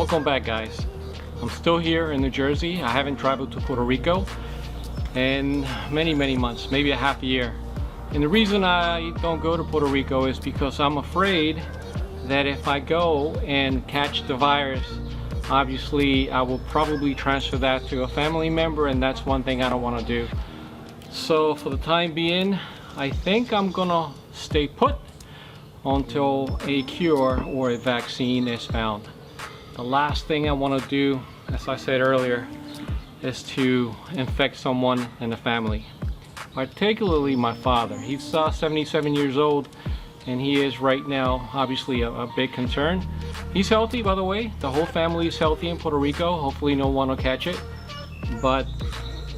Welcome back, guys. I'm still here in New Jersey. I haven't traveled to Puerto Rico in many months, maybe a half a year. And the reason I don't go to Puerto Rico is because I'm afraid that if I go and catch the virus, obviously I will probably transfer that to a family member, and that's one thing I don't want to do. So for the time being, I think I'm gonna stay put until a cure or a vaccine is found. The last thing I want to do, as I said earlier, is to infect someone in the family, particularly my father. He's 77 years old, and he is right now obviously a big concern. He's healthy, by the way. The whole family is healthy in Puerto Rico. Hopefully no one will catch it. But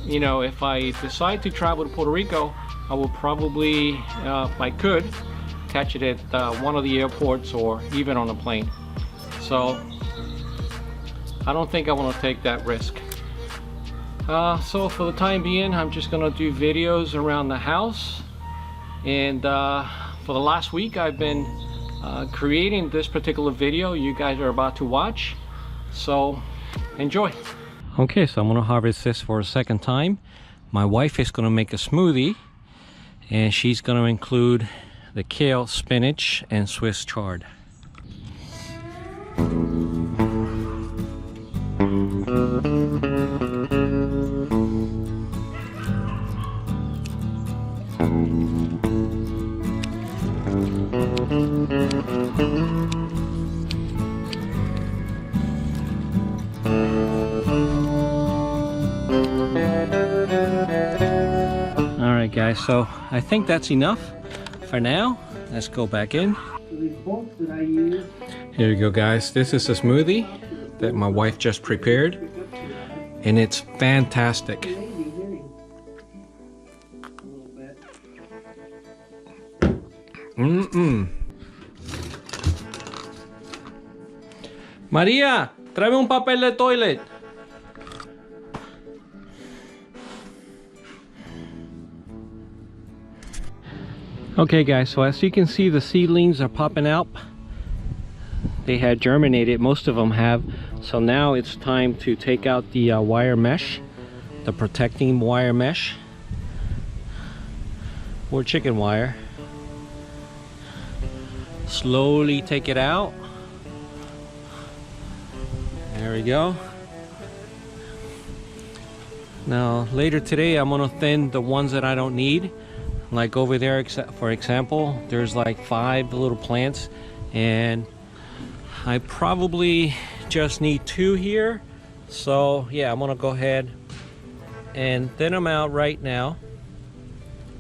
you know, if I decide to travel to Puerto Rico, I will probably, if I could, catch it at one of the airports or even on a plane. So I don't think I want to take that risk. So for the time being, I'm just gonna do videos around the house. And for the last week, I've been creating this particular video you guys are about to watch. So enjoy. Okay, so I'm gonna harvest this for a second time. My wife is gonna make a smoothie, and she's gonna include the kale, spinach, and Swiss chard. All right, guys, so I think that's enough for now. Let's go back in. Here you go, guys. This is a smoothie that my wife just prepared, and it's fantastic. María, tráeme un papel de toilet. Okay, guys, so as you can see, the seedlings are popping out. They had germinated, most of them have. So now it's time to take out the wire mesh, the protecting wire mesh, or chicken wire. Slowly take it out. There we go. Now later today, I'm gonna thin the ones that I don't need. Like over there, for example, there's like 5 little plants, and I probably just need 2 here. So yeah, I'm gonna go ahead and thin them out right now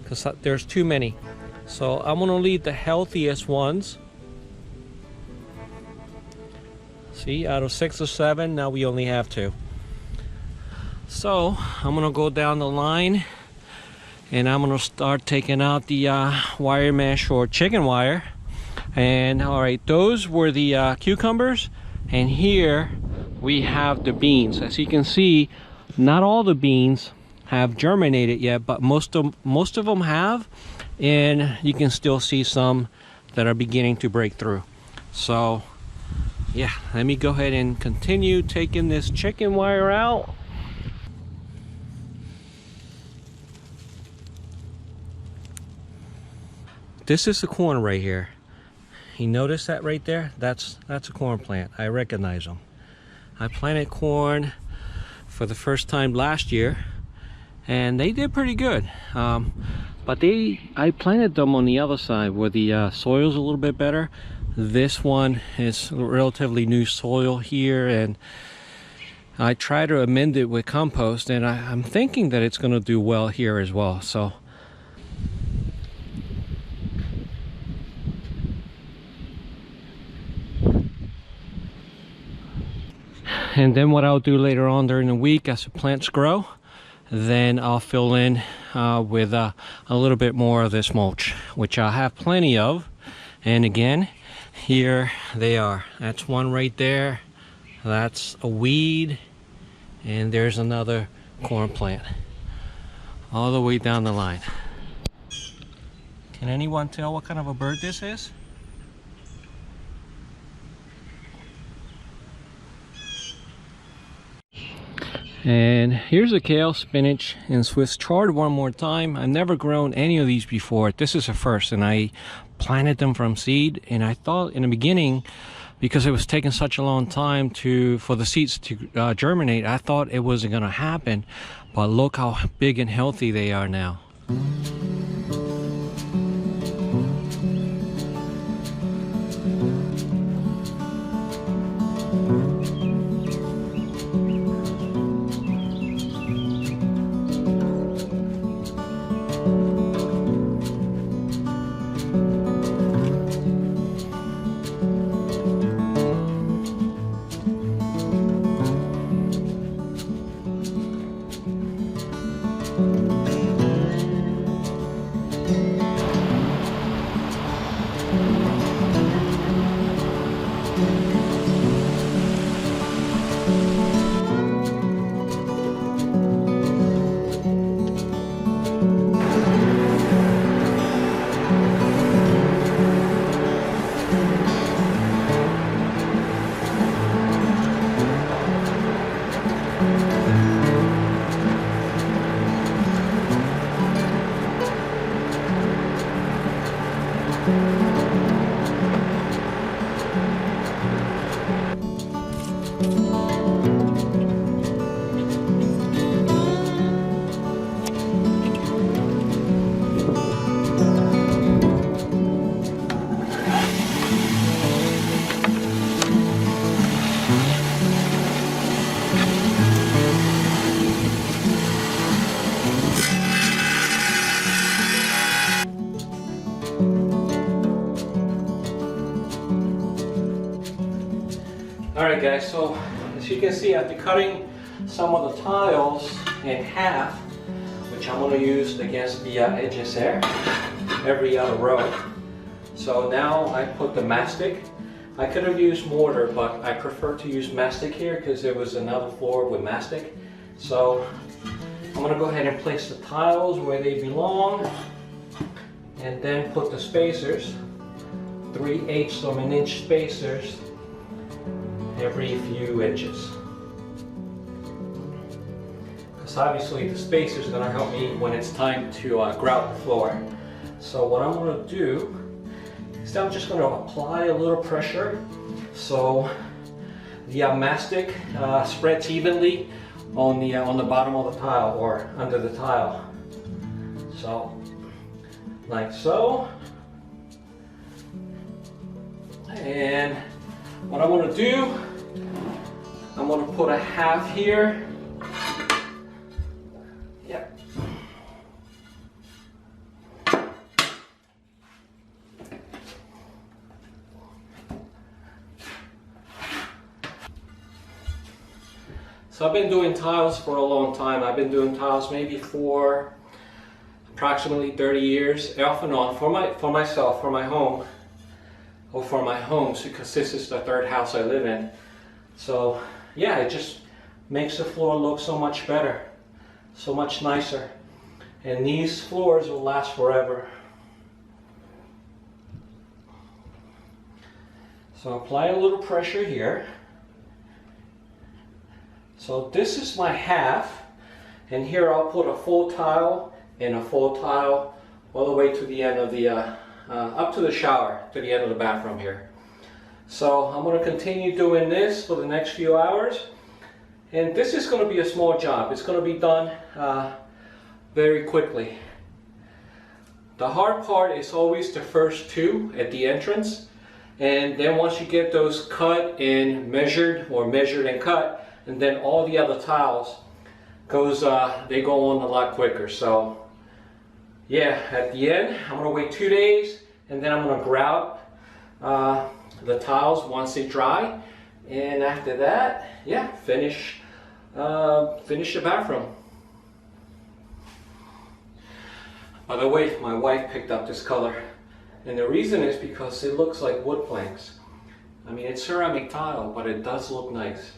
because there's too many. So I'm gonna leave the healthiest ones. See, out of 6 or 7, now we only have 2. So I'm gonna go down the line, and I'm gonna start taking out the wire mesh or chicken wire. And all right, those were the cucumbers, and here we have the beans. As you can see, not all the beans have germinated yet, but most of them have, and you can still see some that are beginning to break through. So yeah, let me go ahead and continue taking this chicken wire out. This is the corn right here. You notice that right there? That's a corn plant. I recognize them. I planted corn for the first time last year, and they did pretty good. But I planted them on the other side where the soil's a little bit better. This one is relatively new soil here, and I try to amend it with compost, and I'm thinking that it's going to do well here as well. So and then what I'll do later on during the week, as the plants grow, then I'll fill in with a little bit more of this mulch, which I have plenty of. And again, here they are. That's one right there. That's a weed, and there's another corn plant all the way down the line. Can anyone tell what kind of a bird this is? And here's the kale, spinach, and Swiss chard one more time. I've never grown any of these before. This is a first, and I planted them from seed. And I thought in the beginning, because it was taking such a long time for the seeds to germinate, I thought it wasn't gonna happen. But look how big and healthy they are now. Alright guys, so as you can see, after cutting some of the tiles in half, which I'm going to use against the edges there, every other row. So now I put the mastic. I could have used mortar, but I prefer to use mastic here because there was another floor with mastic. So I'm going to go ahead and place the tiles where they belong, and then put the spacers, 3/8 of an inch spacers, every few inches. Because obviously the spacer is going to help me when it's time to grout the floor. So what I'm going to do is I'm just going to apply a little pressure so the mastic spreads evenly on the bottom of the tile or under the tile. So like so. And what I'm going to do, I'm going to put a half here. Yep. So I've been doing tiles for a long time. I've been doing tiles maybe for approximately 30 years, off and on, for myself, for my home, or for my homes, because this is the third house I live in. So yeah, it just makes the floor look so much better, so much nicer. And these floors will last forever. So apply a little pressure here. So this is my half, and here I'll put a full tile and a full tile all the way to the end of the up to the shower, to the end of the bathroom here. So I'm going to continue doing this for the next few hours, and this is going to be a small job. It's going to be done very quickly. The hard part is always the first two at the entrance, and then once you get those cut and measured, or measured and cut, and then all the other tiles they go on a lot quicker. So yeah, at the end, I'm going to wait 2 days, and then I'm going to grout the tiles once they dry, and after that, yeah, finish the bathroom. By the way, my wife picked up this color, and the reason is because it looks like wood planks. I mean, it's ceramic tile, but it does look nice.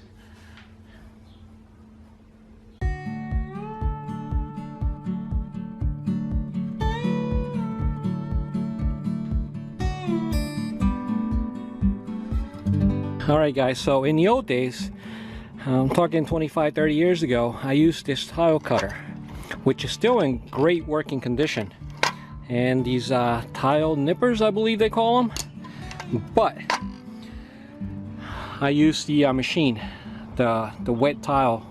Alright guys, so in the old days, I'm talking 25, 30 years ago, I used this tile cutter, which is still in great working condition. And these tile nippers, I believe they call them. But I used the machine, the wet tile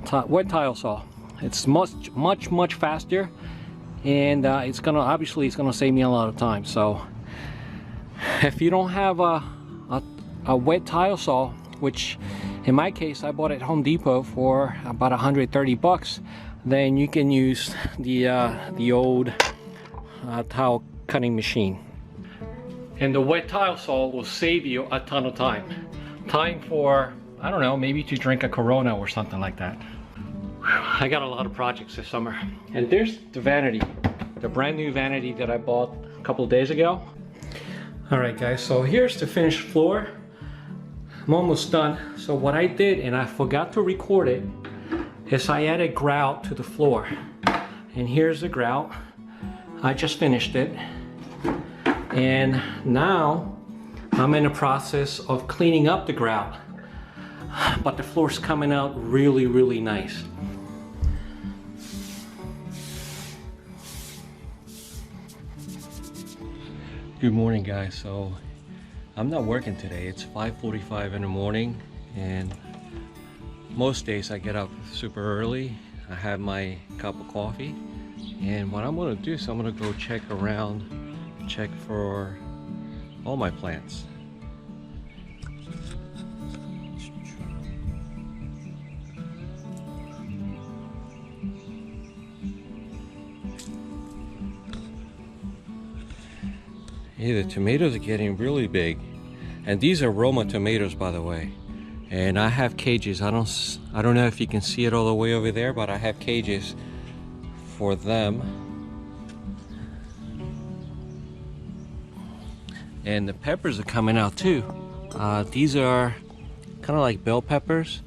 saw. It's much faster, and it's gonna save me a lot of time. So if you don't have a wet tile saw, which in my case I bought at Home Depot for about 130 bucks, then you can use the old tile cutting machine. And the wet tile saw will save you a ton of time. Time for, I don't know, maybe to drink a Corona or something like that. I got a lot of projects this summer. And there's the vanity, the brand new vanity that I bought a couple of days ago. All right guys, so here's the finished floor. I'm almost done. So what I did, and I forgot to record it, is I added grout to the floor. And here's the grout. I just finished it. And now I'm in the process of cleaning up the grout. But the floor's coming out really nice. Good morning guys. So I'm not working today. It's 5:45 in the morning, and most days I get up super early. I have my cup of coffee, and what I'm going to do is I'm going to go check around, check for all my plants. Yeah, the tomatoes are getting really big, and these are Roma tomatoes, by the way. And I have cages. I don't know if you can see it all the way over there, but I have cages for them. And the peppers are coming out too. These are kind of like bell peppers.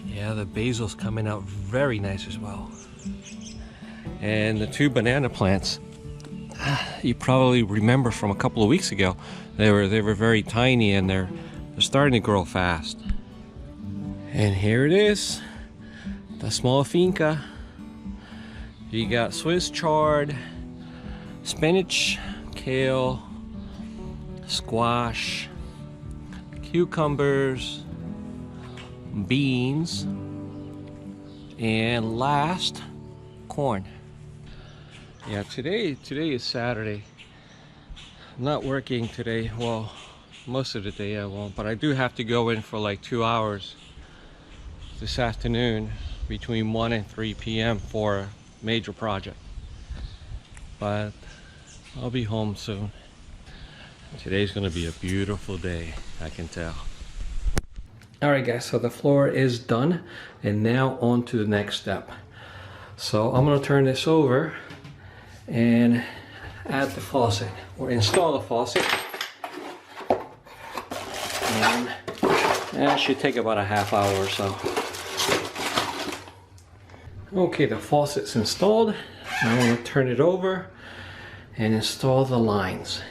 Yeah, the basil's coming out very nice as well. And the two banana plants, you probably remember from a couple of weeks ago, they were very tiny, and they're starting to grow fast. And here it is, the small finca. You got Swiss chard, spinach, kale, squash, cucumbers, beans, and last, corn. Yeah, today is Saturday. I'm not working today. Well, most of the day I won't, but I do have to go in for like 2 hours this afternoon between 1 and 3 p.m. for a major project. But I'll be home soon. Today's gonna be a beautiful day, I can tell. Alright guys, so the floor is done, and now on to the next step. So I'm going to turn this over and add the faucet, or install the faucet. And that should take about a half hour or so. Okay, the faucet's installed. Now I'm going to turn it over and install the lines.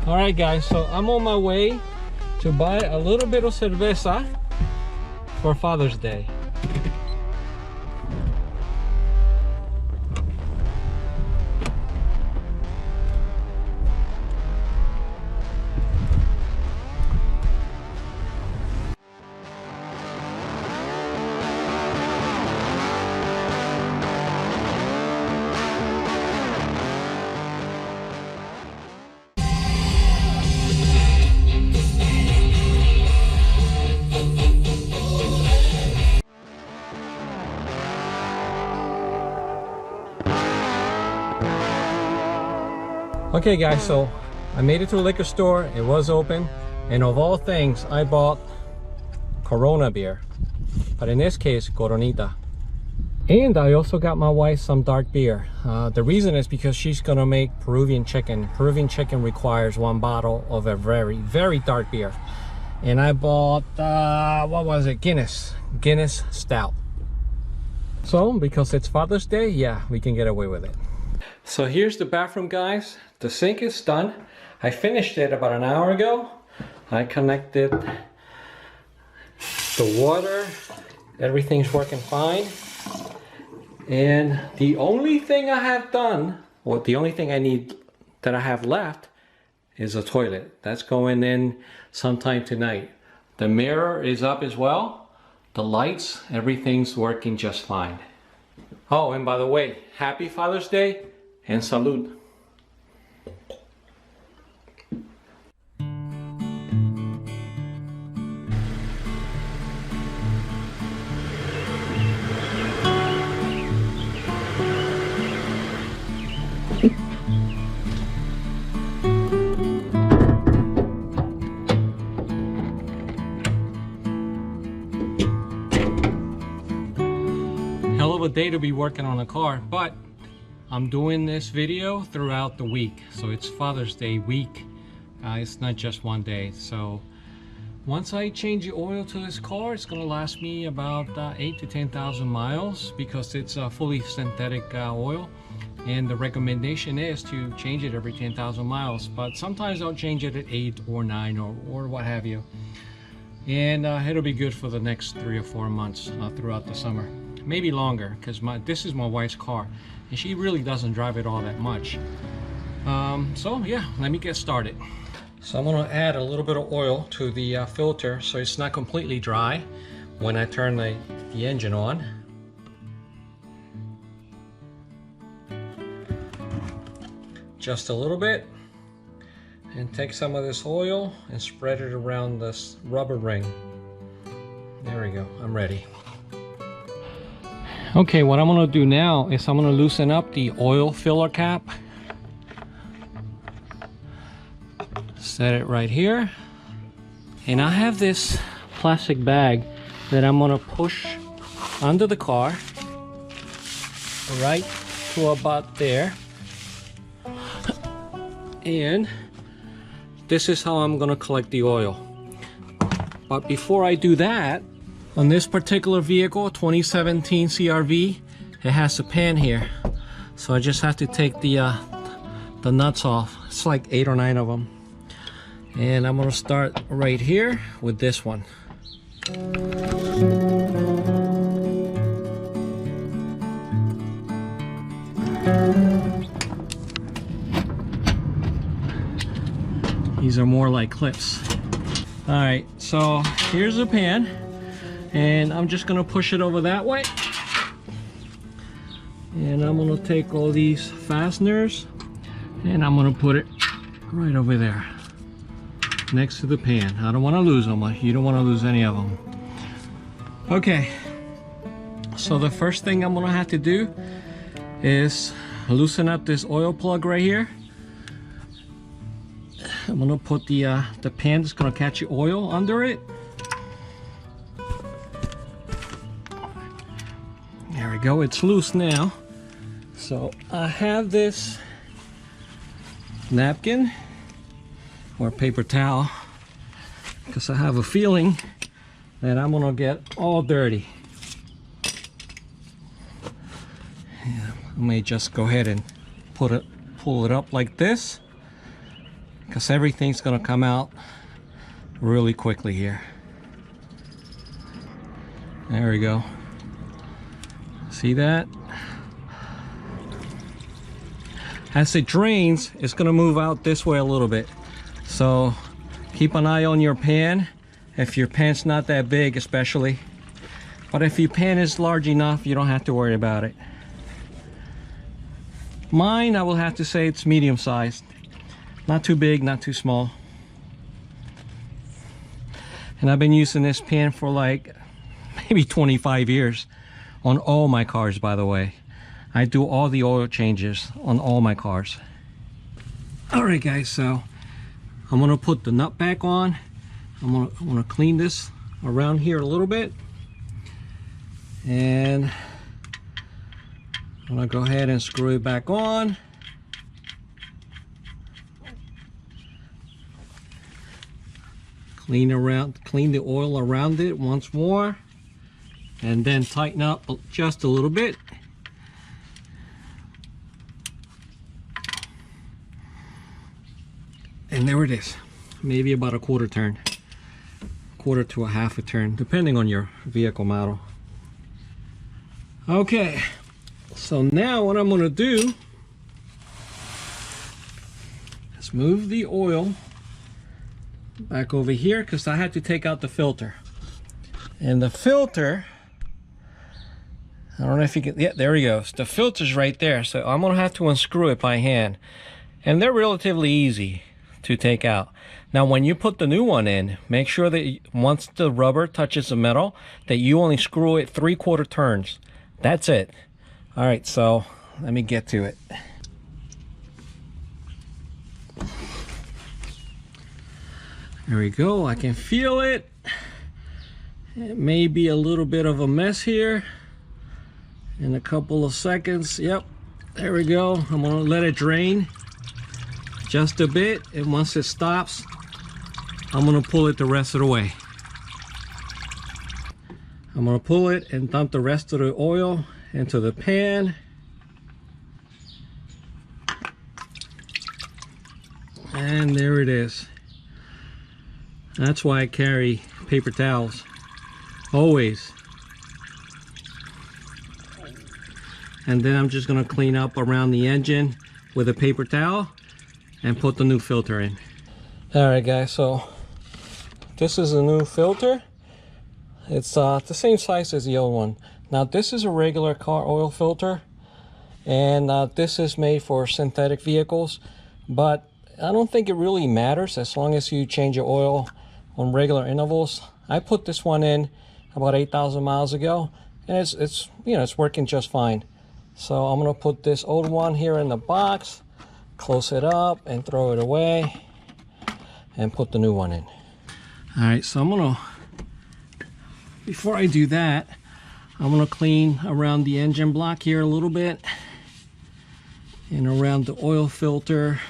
Alright guys, so I'm on my way to buy a little bit of cerveza for Father's Day. Okay guys, so I made it to a liquor store. It was open, and of all things I bought Corona beer, but in this case Coronita. And I also got my wife some dark beer. The reason is because she's gonna make Peruvian chicken. Peruvian chicken requires 1 bottle of a very, very dark beer. And I bought, what was it? Guinness Stout. So, because it's Father's Day, yeah, we can get away with it. So here's the bathroom, guys. The sink is done. I finished it about an hour ago. I connected the water. Everything's working fine. And the only thing I have done, or the only thing I need that I have left, is a toilet. That's going in sometime tonight. The mirror is up as well. The lights, everything's working just fine. Oh, and by the way, happy Father's Day and salud. Hell of a day to be working on a car, but I'm doing this video throughout the week, so it's Father's Day week. It's not just one day. So once I change the oil to this car, it's gonna last me about 8 to 10,000 miles because it's a fully synthetic oil, and the recommendation is to change it every 10,000 miles, but sometimes I'll change it at 8 or 9 or what have you. And it'll be good for the next 3 or 4 months throughout the summer, maybe longer, because this is my wife's car and she really doesn't drive it all that much. So yeah, let me get started. So I'm gonna add a little bit of oil to the filter so it's not completely dry when I turn the engine on. Just a little bit, and take some of this oil and spread it around this rubber ring. There we go, I'm ready. Okay, what I'm gonna do now is I'm gonna loosen up the oil filler cap. Set it right here. And I have this plastic bag that I'm gonna push under the car, right to about there. And this is how I'm gonna collect the oil. But before I do that, on this particular vehicle, 2017 CRV, it has a pan here. So I just have to take the nuts off. It's like 8 or 9 of them. And I'm gonna start right here with this one. These are more like clips. All right, so here's the pan, and I'm just gonna push it over that way. And I'm gonna take all these fasteners and I'm gonna put it right over there next to the pan. I don't want to lose them. You don't want to lose any of them. Okay, so the first thing I'm gonna have to do is loosen up this oil plug right here. I'm gonna put the pan that's gonna catch the oil under it. There we go, it's loose now. So I have this napkin or paper towel because I have a feeling that I'm gonna get all dirty. Yeah, I may just go ahead and pull it up like this, because everything's gonna come out really quickly here. There we go. See that? As it drains, it's gonna move out this way a little bit. So keep an eye on your pan. If your pan's not that big especially. But if your pan is large enough, you don't have to worry about it. Mine, I will have to say it's medium sized. Not too big, not too small. And I've been using this pan for like maybe 25 years on all my cars, by the way. I do all the oil changes on all my cars. All right, guys, so I'm gonna put the nut back on. I'm gonna clean this around here a little bit, and I'm gonna go ahead and screw it back on. Clean the oil around it once more, and then tighten up just a little bit. And there it is. Maybe about a quarter turn, quarter to a half a turn, depending on your vehicle model. Okay, so now what I'm gonna do is move the oil back over here, because I had to take out the filter. And the filter, I don't know if you can, yeah, there he goes. The filter's right there, so I'm gonna have to unscrew it by hand. And they're relatively easy to take out. Now when you put the new one in, make sure that once the rubber touches the metal, that you only screw it 3/4 turns. That's it. All right, so let me get to it. There we go. I can feel it. It may be a little bit of a mess here. In a couple of seconds, yep, there we go. I'm gonna let it drain just a bit, and once it stops, I'm gonna pull it the rest of the way. I'm gonna pull it and dump the rest of the oil into the pan. And there it is. That's why I carry paper towels, always. And then I'm just gonna clean up around the engine with a paper towel and put the new filter in. All right, guys, so this is a new filter. It's the same size as the old one. Now this is a regular car oil filter, and this is made for synthetic vehicles, but I don't think it really matters as long as you change your oil on regular intervals. I put this one in about 8,000 miles ago, and it's you know, it's working just fine. So I'm gonna put this old one here in the box, close it up and throw it away, and put the new one in. All right, so I'm gonna, before I do that, I'm gonna clean around the engine block here a little bit, and around the oil filter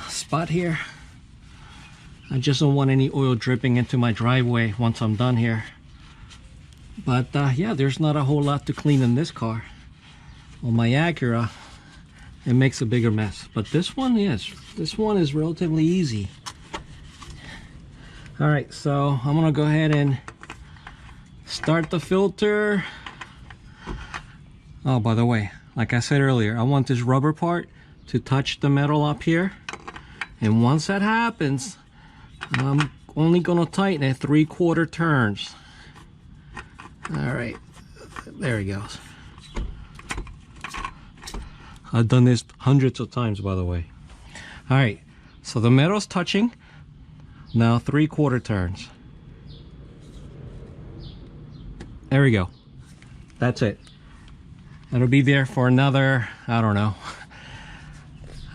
spot here. I just don't want any oil dripping into my driveway once I'm done here. But yeah, there's not a whole lot to clean in this car. On my Acura, it makes a bigger mess. But this one, yes, this one is relatively easy. All right, so I'm gonna go ahead and start the filter. Oh, by the way, like I said earlier, I want this rubber part to touch the metal up here. And once that happens, I'm only gonna tighten it 3/4 turns. All right, there he goes. I've done this hundreds of times, by the way. All right, so the metal's touching. Now 3/4 turns. There we go. That's it. It'll be there for another, I don't know.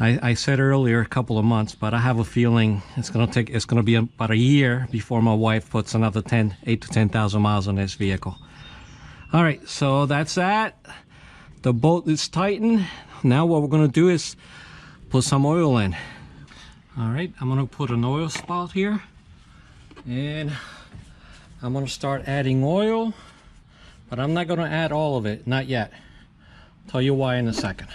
I said earlier a couple of months, but I have a feeling it's gonna be about a year before my wife puts another 8 to 10,000 miles on this vehicle. All right, so that's that. The bolt is tightened. Now what we're gonna do is put some oil in. All right, I'm gonna put an oil spout here, and I'm gonna start adding oil, but I'm not gonna add all of it, not yet. Tell you why in a second.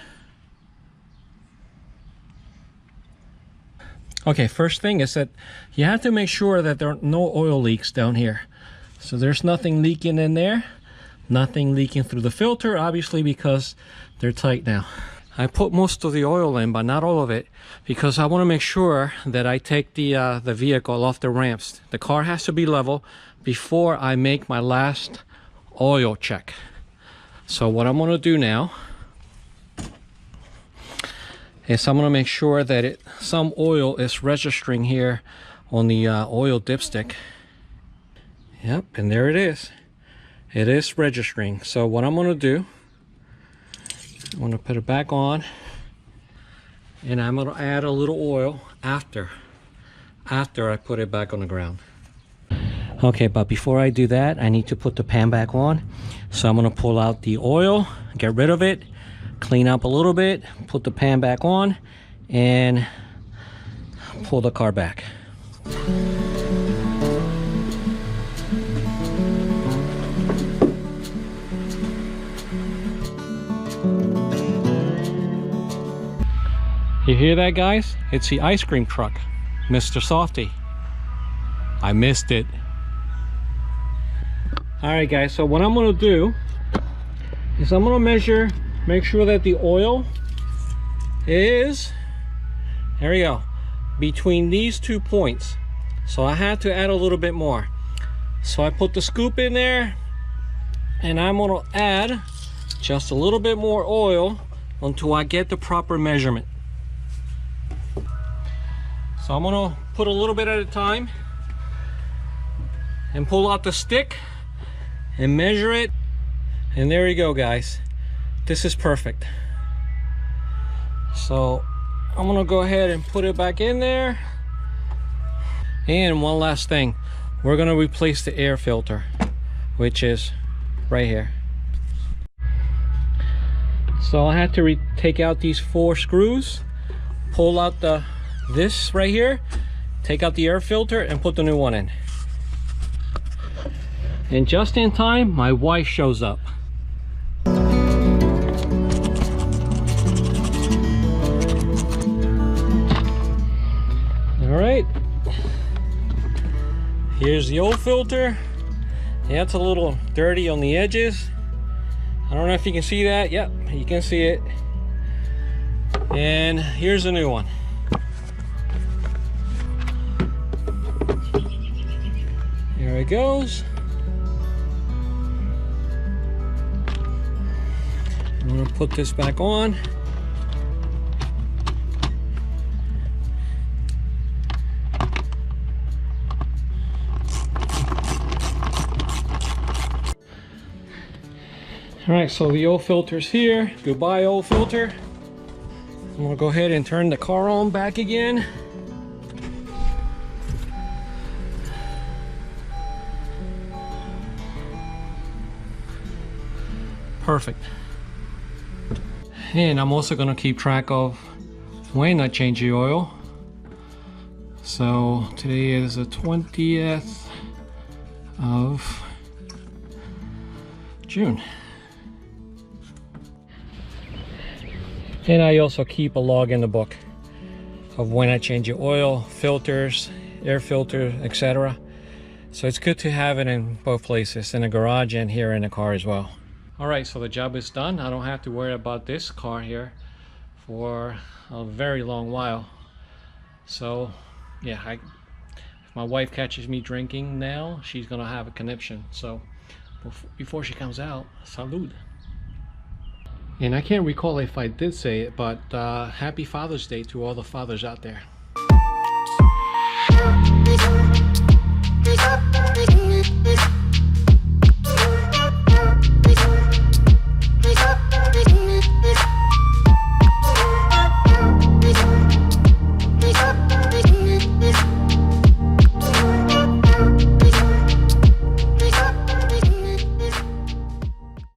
Okay, first thing is that you have to make sure that there are no oil leaks down here. So there's nothing leaking in there, nothing leaking through the filter, obviously, because they're tight now. I put most of the oil in, but not all of it, because I want to make sure that I take the vehicle off the ramps. The car has to be level before I make my last oil check. So what I'm going to do now is I'm going to make sure that some oil is registering here on the oil dipstick. Yep, and there it is. It is registering. So what I'm going to do, I'm going to put it back on. and I'm gonna add a little oil after I put it back on the ground. Okay, but before I do that, I need to put the pan back on. So I'm gonna pull out the oil, get rid of it, clean up a little bit, put the pan back on, and pull the car back. You hear that, guys? It's the ice cream truck, Mr. Softy. I missed it. Alright guys, so what I'm gonna do is I'm gonna measure, make sure that the oil is, there we go, between these 2 points. So I had to add a little bit more. So I put the scoop in there, and I'm gonna add just a little bit more oil until I get the proper measurement. So I'm gonna put a little bit at a time and pull out the stick and measure it, and there you go, guys. This is perfect. So I'm gonna go ahead and put it back in there. And one last thing, we're gonna replace the air filter, which is right here. So I had to take out these 4 screws, pull out this right here, take out the air filter, and put the new one in. And just in time, my wife shows up. All right, here's the old filter. Yeah, it's a little dirty on the edges. I don't know if you can see that. Yep, you can see it. And here's a new one. There it goes. I'm gonna put this back on. All right, so the oil filter's here. Goodbye, oil filter. I'm gonna go ahead and turn the car on back again. Perfect. And I'm also gonna keep track of when I change the oil. So today is the 20th of June. And I also keep a log in the book of when I change the oil, filters, air filter, etc. So it's good to have it in both places, in the garage and here in the car as well. Alright, so the job is done. I don't have to worry about this car here for a very long while. So yeah, if my wife catches me drinking now, she's gonna have a conniption. So before she comes out, salud. And I can't recall if I did say it, but happy Father's Day to all the fathers out there.